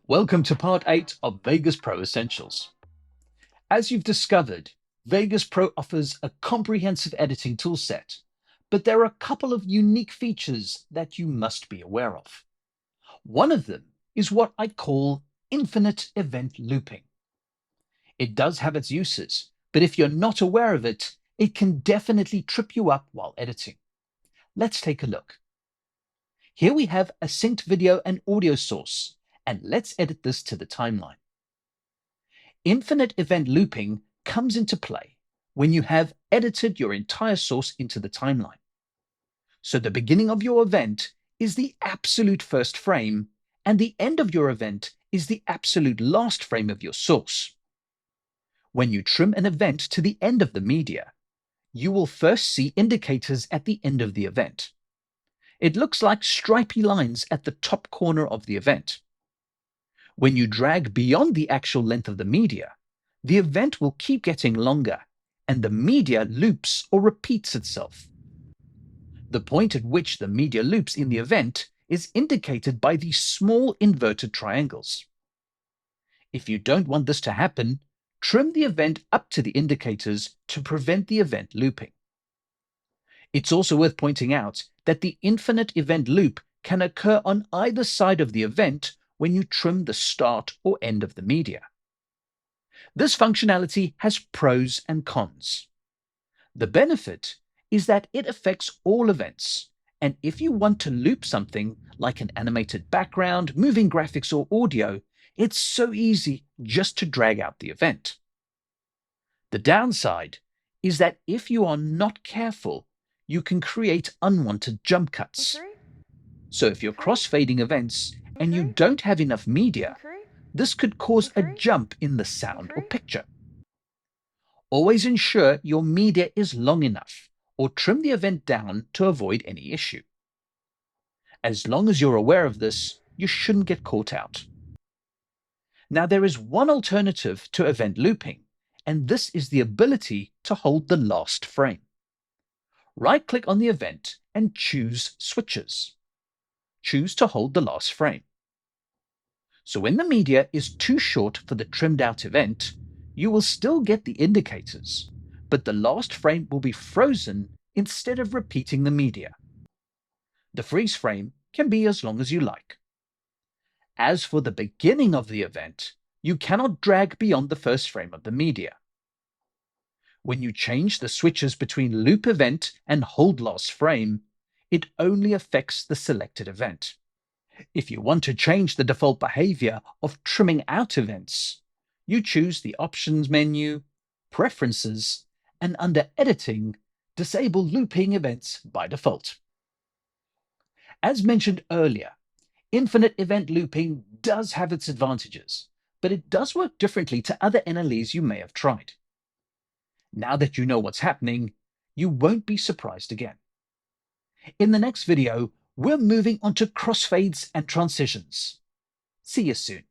Welcome to part 8 of Vegas Pro Essentials. As you've discovered, Vegas Pro offers a comprehensive editing toolset, but there are a couple of unique features that you must be aware of. One of them is what I call infinite event looping. It does have its uses, but if you're not aware of it, it can definitely trip you up while editing. Let's take a look. Here we have a synced video and audio source, and let's edit this to the timeline. Infinite event looping comes into play when you have edited your entire source into the timeline. So the beginning of your event is the absolute first frame, and the end of your event is the absolute last frame of your source. When you trim an event to the end of the media, you will first see indicators at the end of the event. It looks like stripy lines at the top corner of the event. When you drag beyond the actual length of the media, the event will keep getting longer, and the media loops or repeats itself. The point at which the media loops in the event is indicated by these small inverted triangles. If you don't want this to happen, trim the event up to the indicators to prevent the event looping. It's also worth pointing out that the infinite event loop can occur on either side of the event when you trim the start or end of the media. This functionality has pros and cons. The benefit is that it affects all events, and if you want to loop something like an animated background, moving graphics, or audio, it's so easy just to drag out the event. The downside is that if you are not careful, you can create unwanted jump cuts. So if you're crossfading events and you don't have enough media, this could cause a jump in the sound or picture. Always ensure your media is long enough, or trim the event down to avoid any issue. As long as you're aware of this, you shouldn't get caught out. Now, there is one alternative to event looping, and this is the ability to hold the last frame. Right-click on the event and choose Switches. Choose to hold the last frame. So when the media is too short for the trimmed out event, you will still get the indicators, but the last frame will be frozen instead of repeating the media. The freeze frame can be as long as you like. As for the beginning of the event, you cannot drag beyond the first frame of the media. When you change the switches between loop event and hold last frame, it only affects the selected event. If you want to change the default behavior of trimming out events, you choose the Options menu, Preferences, and under Editing, disable looping events by default. As mentioned earlier, infinite event looping does have its advantages, but it does work differently to other NLEs you may have tried. Now that you know what's happening, you won't be surprised again. In the next video, we're moving on to crossfades and transitions. See you soon.